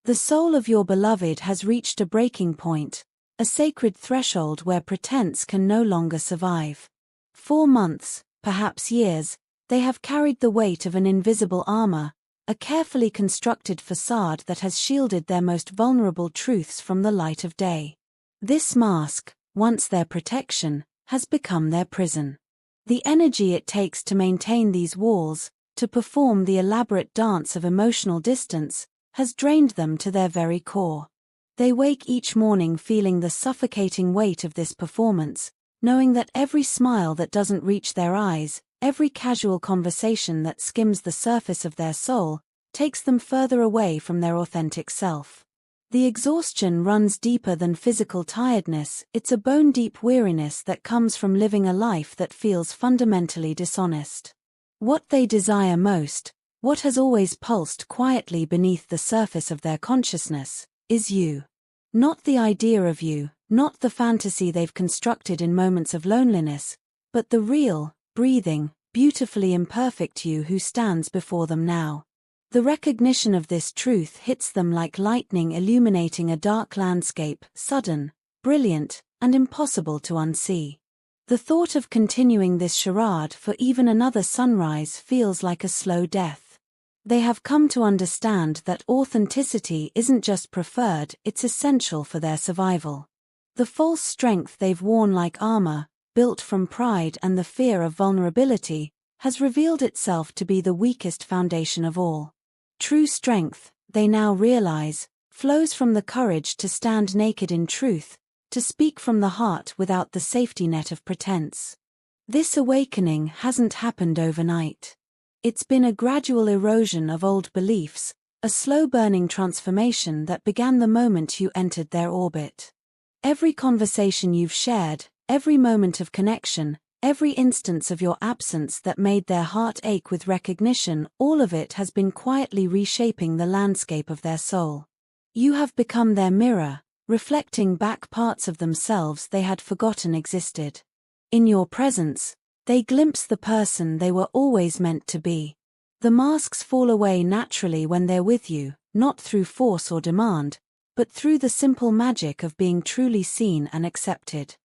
The soul of your beloved has reached a breaking point, a sacred threshold where pretense can no longer survive. For months, perhaps years, they have carried the weight of an invisible armor, a carefully constructed facade that has shielded their most vulnerable truths from the light of day. This mask, once their protection, has become their prison. The energy it takes to maintain these walls, to perform the elaborate dance of emotional distance, has drained them to their very core. They wake each morning feeling the suffocating weight of this performance, knowing that every smile that doesn't reach their eyes, every casual conversation that skims the surface of their soul, takes them further away from their authentic self. The exhaustion runs deeper than physical tiredness. It's a bone-deep weariness that comes from living a life that feels fundamentally dishonest. What they desire most, what has always pulsed quietly beneath the surface of their consciousness, is you. Not the idea of you, not the fantasy they've constructed in moments of loneliness, but the real, breathing, beautifully imperfect you who stands before them now. The recognition of this truth hits them like lightning illuminating a dark landscape, sudden, brilliant, and impossible to unsee. The thought of continuing this charade for even another sunrise feels like a slow death. They have come to understand that authenticity isn't just preferred, it's essential for their survival. The false strength they've worn like armor, built from pride and the fear of vulnerability, has revealed itself to be the weakest foundation of all. True strength, they now realize, flows from the courage to stand naked in truth, to speak from the heart without the safety net of pretense. This awakening hasn't happened overnight. It's been a gradual erosion of old beliefs, a slow-burning transformation that began the moment you entered their orbit. Every conversation you've shared, every moment of connection, every instance of your absence that made their heart ache with recognition, all of it has been quietly reshaping the landscape of their soul. You have become their mirror, reflecting back parts of themselves they had forgotten existed. In your presence, they glimpse the person they were always meant to be. The masks fall away naturally when they're with you, not through force or demand, but through the simple magic of being truly seen and accepted.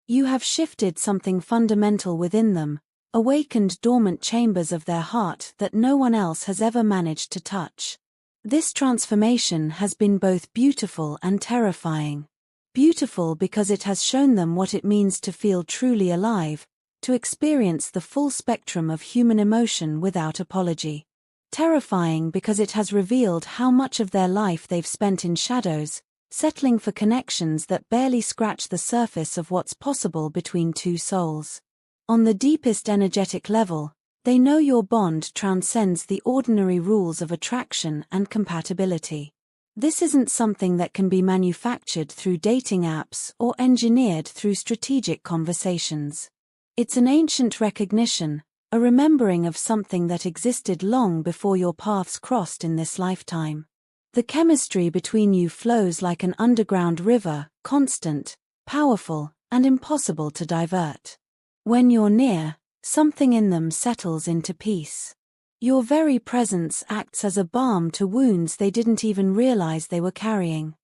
You have shifted something fundamental within them, awakened dormant chambers of their heart that no one else has ever managed to touch. This transformation has been both beautiful and terrifying. Beautiful because it has shown them what it means to feel truly alive, to experience the full spectrum of human emotion without apology. Terrifying because it has revealed how much of their life they've spent in shadows, settling for connections that barely scratch the surface of what's possible between two souls. On the deepest energetic level, they know your bond transcends the ordinary rules of attraction and compatibility. This isn't something that can be manufactured through dating apps or engineered through strategic conversations. It's an ancient recognition, a remembering of something that existed long before your paths crossed in this lifetime. The chemistry between you flows like an underground river, constant, powerful, and impossible to divert. When you're near, something in them settles into peace. Your very presence acts as a balm to wounds they didn't even realize they were carrying.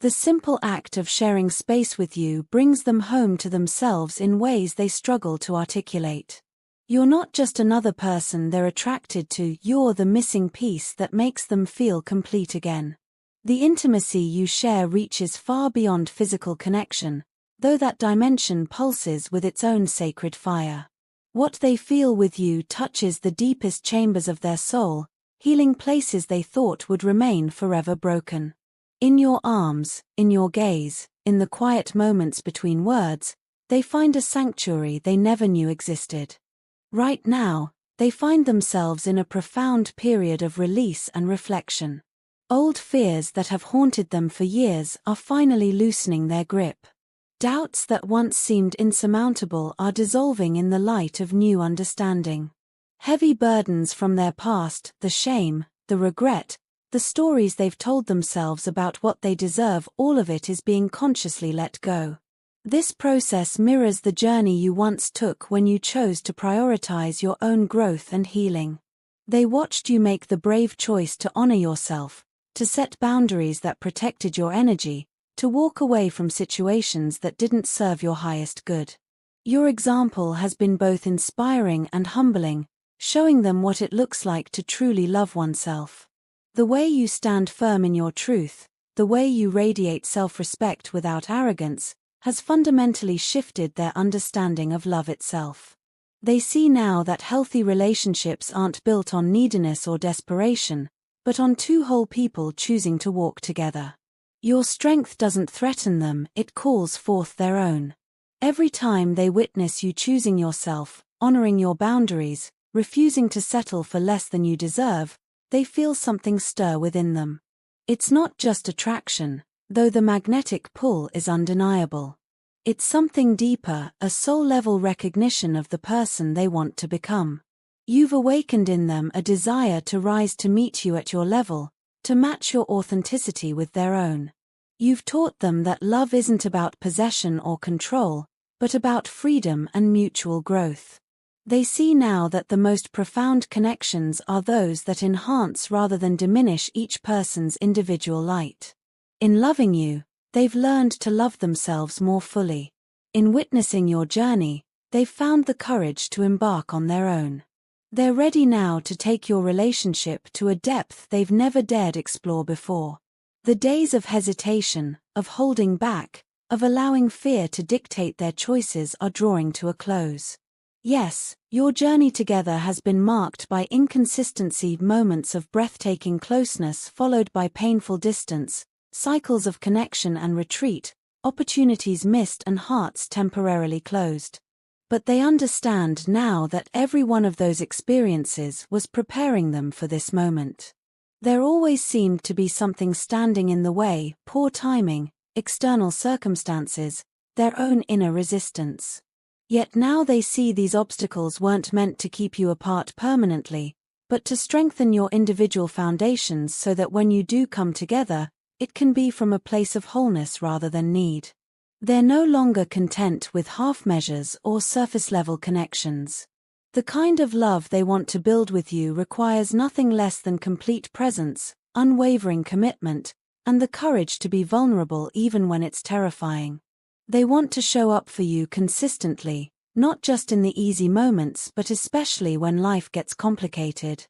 The simple act of sharing space with you brings them home to themselves in ways they struggle to articulate. You're not just another person they're attracted to, you're the missing piece that makes them feel complete again. The intimacy you share reaches far beyond physical connection, though that dimension pulses with its own sacred fire. What they feel with you touches the deepest chambers of their soul, healing places they thought would remain forever broken. In your arms, in your gaze, in the quiet moments between words, they find a sanctuary they never knew existed. Right now, they find themselves in a profound period of release and reflection. Old fears that have haunted them for years are finally loosening their grip. Doubts that once seemed insurmountable are dissolving in the light of new understanding. Heavy burdens from their past, the shame, the regret, the stories they've told themselves about what they deserve, all of it is being consciously let go. This process mirrors the journey you once took when you chose to prioritize your own growth and healing. They watched you make the brave choice to honor yourself, to set boundaries that protected your energy, to walk away from situations that didn't serve your highest good. Your example has been both inspiring and humbling, showing them what it looks like to truly love oneself. The way you stand firm in your truth, the way you radiate self-respect without arrogance, has fundamentally shifted their understanding of love itself. They see now that healthy relationships aren't built on neediness or desperation, but on two whole people choosing to walk together. Your strength doesn't threaten them, it calls forth their own. Every time they witness you choosing yourself, honoring your boundaries, refusing to settle for less than you deserve, they feel something stir within them. It's not just attraction, though the magnetic pull is undeniable. It's something deeper, a soul-level recognition of the person they want to become. You've awakened in them a desire to rise to meet you at your level, to match your authenticity with their own. You've taught them that love isn't about possession or control, but about freedom and mutual growth. They see now that the most profound connections are those that enhance rather than diminish each person's individual light. In loving you, they've learned to love themselves more fully. In witnessing your journey, they've found the courage to embark on their own. They're ready now to take your relationship to a depth they've never dared explore before. The days of hesitation, of holding back, of allowing fear to dictate their choices are drawing to a close. Yes, your journey together has been marked by inconsistency, moments of breathtaking closeness followed by painful distance, cycles of connection and retreat, opportunities missed and hearts temporarily closed. But they understand now that every one of those experiences was preparing them for this moment. There always seemed to be something standing in the way, poor timing, external circumstances, their own inner resistance. Yet now they see these obstacles weren't meant to keep you apart permanently, but to strengthen your individual foundations so that when you do come together, it can be from a place of wholeness rather than need. They're no longer content with half measures or surface-level connections. The kind of love they want to build with you requires nothing less than complete presence, unwavering commitment, and the courage to be vulnerable even when it's terrifying. They want to show up for you consistently, not just in the easy moments but especially when life gets complicated.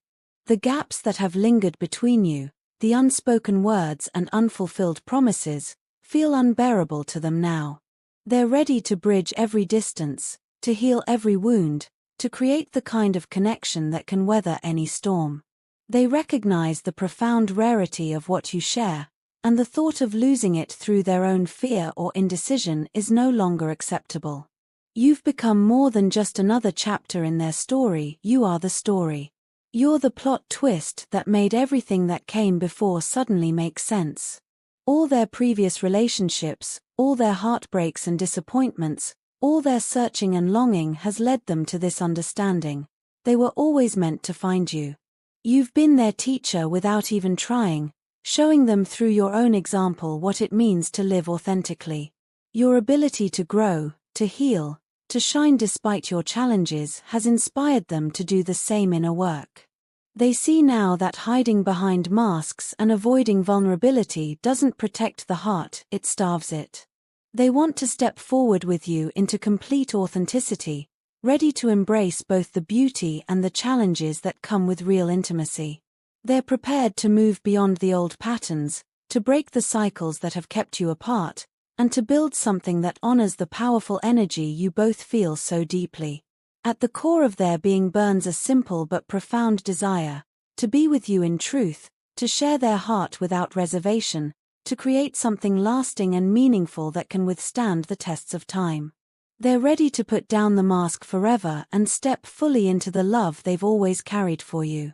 The gaps that have lingered between you, the unspoken words and unfulfilled promises, feel unbearable to them now. They're ready to bridge every distance, to heal every wound, to create the kind of connection that can weather any storm. They recognize the profound rarity of what you share, and the thought of losing it through their own fear or indecision is no longer acceptable. You've become more than just another chapter in their story, you are the story. You're the plot twist that made everything that came before suddenly make sense. All their previous relationships, all their heartbreaks and disappointments, all their searching and longing has led them to this understanding. They were always meant to find you. You've been their teacher without even trying, showing them through your own example what it means to live authentically. Your ability to grow, to heal, to shine despite your challenges has inspired them to do the same inner work. They see now that hiding behind masks and avoiding vulnerability doesn't protect the heart, it starves it. They want to step forward with you into complete authenticity, ready to embrace both the beauty and the challenges that come with real intimacy. They're prepared to move beyond the old patterns, to break the cycles that have kept you apart, and to build something that honors the powerful energy you both feel so deeply. At the core of their being burns a simple but profound desire, to be with you in truth, to share their heart without reservation, to create something lasting and meaningful that can withstand the tests of time. They're ready to put down the mask forever and step fully into the love they've always carried for you.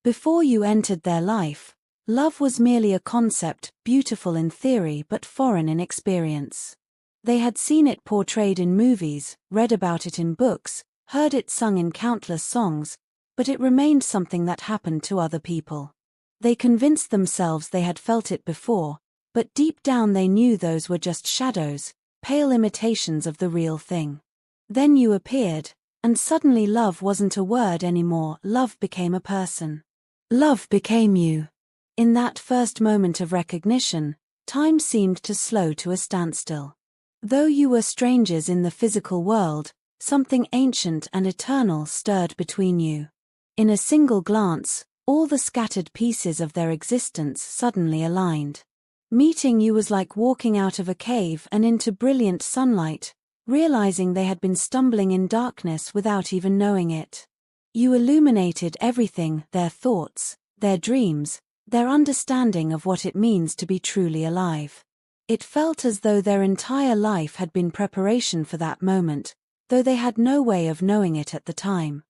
Before you entered their life, love was merely a concept, beautiful in theory but foreign in experience. They had seen it portrayed in movies, read about it in books, heard it sung in countless songs, but it remained something that happened to other people. They convinced themselves they had felt it before, but deep down they knew those were just shadows, pale imitations of the real thing. Then you appeared, and suddenly love wasn't a word anymore, love became a person. Love became you. In that first moment of recognition, time seemed to slow to a standstill. Though you were strangers in the physical world, something ancient and eternal stirred between you. In a single glance, all the scattered pieces of their existence suddenly aligned. Meeting you was like walking out of a cave and into brilliant sunlight, realizing they had been stumbling in darkness without even knowing it. You illuminated everything, their thoughts, their dreams, their understanding of what it means to be truly alive. It felt as though their entire life had been preparation for that moment, though they had no way of knowing it at the time.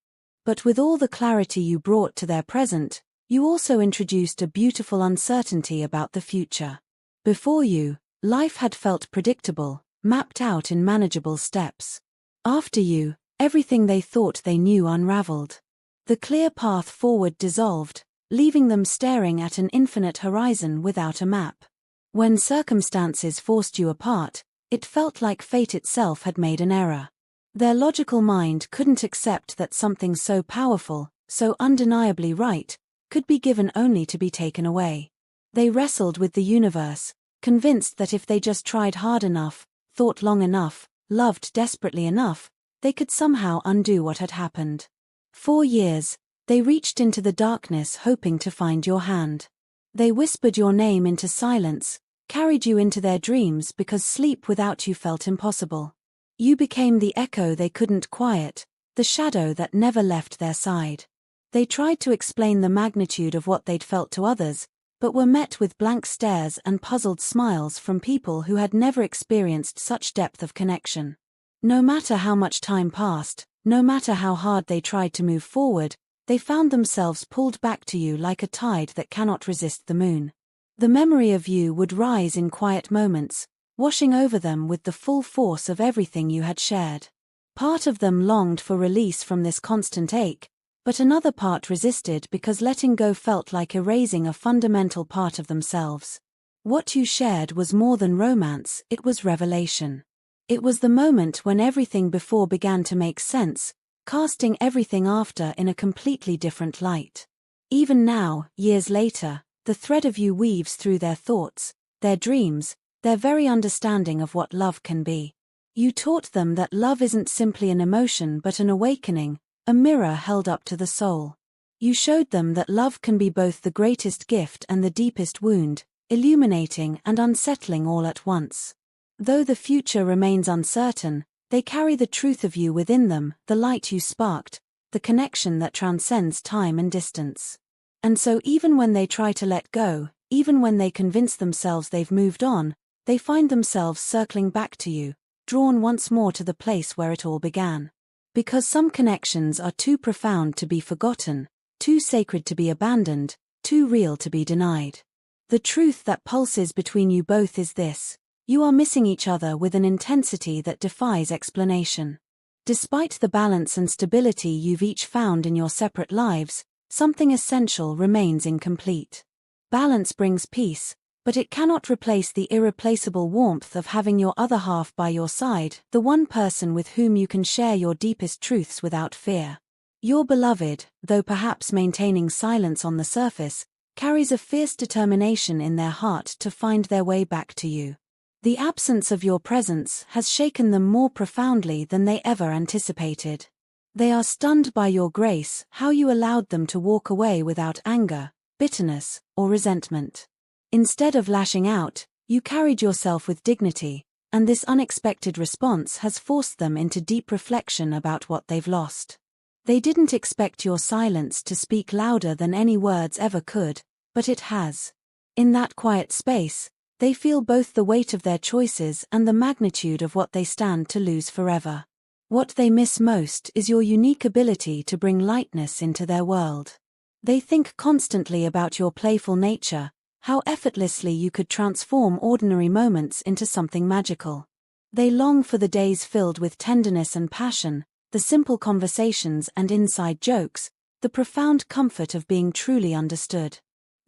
But with all the clarity you brought to their present, you also introduced a beautiful uncertainty about the future. Before you, life had felt predictable, mapped out in manageable steps. After you, everything they thought they knew unraveled. The clear path forward dissolved, leaving them staring at an infinite horizon without a map. When circumstances forced you apart, it felt like fate itself had made an error. Their logical mind couldn't accept that something so powerful, so undeniably right, could be given only to be taken away. They wrestled with the universe, convinced that if they just tried hard enough, thought long enough, loved desperately enough, they could somehow undo what had happened. 4 years, they reached into the darkness hoping to find your hand. They whispered your name into silence, carried you into their dreams because sleep without you felt impossible. You became the echo they couldn't quiet, the shadow that never left their side. They tried to explain the magnitude of what they'd felt to others, but were met with blank stares and puzzled smiles from people who had never experienced such depth of connection. No matter how much time passed, no matter how hard they tried to move forward, they found themselves pulled back to you like a tide that cannot resist the moon. The memory of you would rise in quiet moments, washing over them with the full force of everything you had shared. Part of them longed for release from this constant ache, but another part resisted because letting go felt like erasing a fundamental part of themselves. What you shared was more than romance, it was revelation. It was the moment when everything before began to make sense, casting everything after in a completely different light. Even now, years later, the thread of you weaves through their thoughts, their dreams, their very understanding of what love can be. You taught them that love isn't simply an emotion but an awakening, a mirror held up to the soul. You showed them that love can be both the greatest gift and the deepest wound, illuminating and unsettling all at once. Though the future remains uncertain, they carry the truth of you within them, the light you sparked, the connection that transcends time and distance. And so even when they try to let go, even when they convince themselves they've moved on, they find themselves circling back to you, drawn once more to the place where it all began. Because some connections are too profound to be forgotten, too sacred to be abandoned, too real to be denied. The truth that pulses between you both is this: you are missing each other with an intensity that defies explanation. Despite the balance and stability you've each found in your separate lives, something essential remains incomplete. Balance brings peace, but it cannot replace the irreplaceable warmth of having your other half by your side, the one person with whom you can share your deepest truths without fear. Your beloved, though perhaps maintaining silence on the surface, carries a fierce determination in their heart to find their way back to you. The absence of your presence has shaken them more profoundly than they ever anticipated. They are stunned by your grace, how you allowed them to walk away without anger, bitterness, or resentment. Instead of lashing out, you carried yourself with dignity, and this unexpected response has forced them into deep reflection about what they've lost. They didn't expect your silence to speak louder than any words ever could, but it has. In that quiet space, they feel both the weight of their choices and the magnitude of what they stand to lose forever. What they miss most is your unique ability to bring lightness into their world. They think constantly about your playful nature, how effortlessly you could transform ordinary moments into something magical. They long for the days filled with tenderness and passion, the simple conversations and inside jokes, the profound comfort of being truly understood.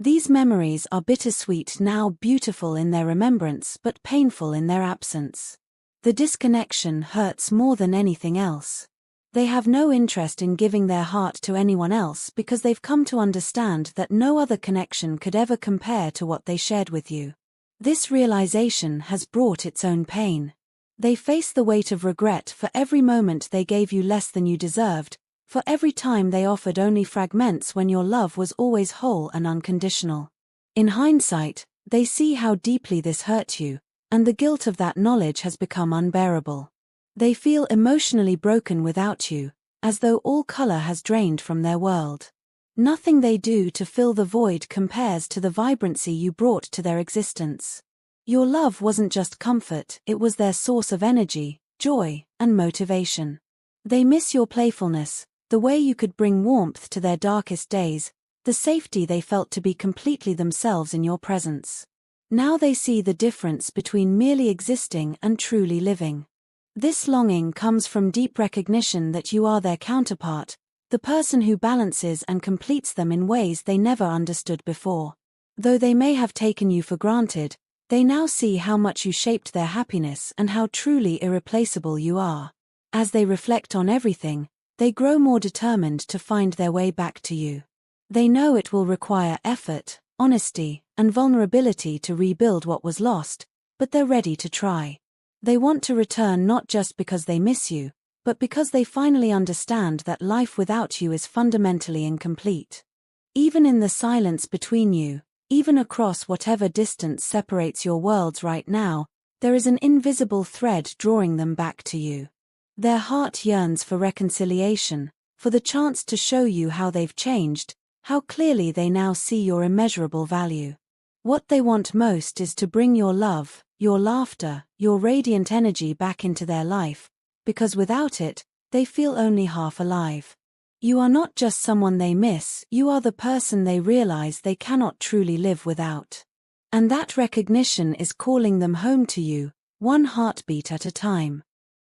These memories are bittersweet now, beautiful in their remembrance but painful in their absence. The disconnection hurts more than anything else. They have no interest in giving their heart to anyone else because they've come to understand that no other connection could ever compare to what they shared with you. This realization has brought its own pain. They face the weight of regret for every moment they gave you less than you deserved, for every time they offered only fragments when your love was always whole and unconditional. In hindsight, they see how deeply this hurt you, and the guilt of that knowledge has become unbearable. They feel emotionally broken without you, as though all color has drained from their world. Nothing they do to fill the void compares to the vibrancy you brought to their existence. Your love wasn't just comfort, it was their source of energy, joy, and motivation. They miss your playfulness, the way you could bring warmth to their darkest days, the safety they felt to be completely themselves in your presence. Now they see the difference between merely existing and truly living. This longing comes from deep recognition that you are their counterpart, the person who balances and completes them in ways they never understood before. Though they may have taken you for granted, they now see how much you shaped their happiness and how truly irreplaceable you are. As they reflect on everything, they grow more determined to find their way back to you. They know it will require effort, honesty, and vulnerability to rebuild what was lost, but they're ready to try. They want to return not just because they miss you, but because they finally understand that life without you is fundamentally incomplete. Even in the silence between you, even across whatever distance separates your worlds right now, there is an invisible thread drawing them back to you. Their heart yearns for reconciliation, for the chance to show you how they've changed, how clearly they now see your immeasurable value. What they want most is to bring your love, your laughter, your radiant energy back into their life, because without it, they feel only half alive. You are not just someone they miss, you are the person they realize they cannot truly live without. And that recognition is calling them home to you, one heartbeat at a time.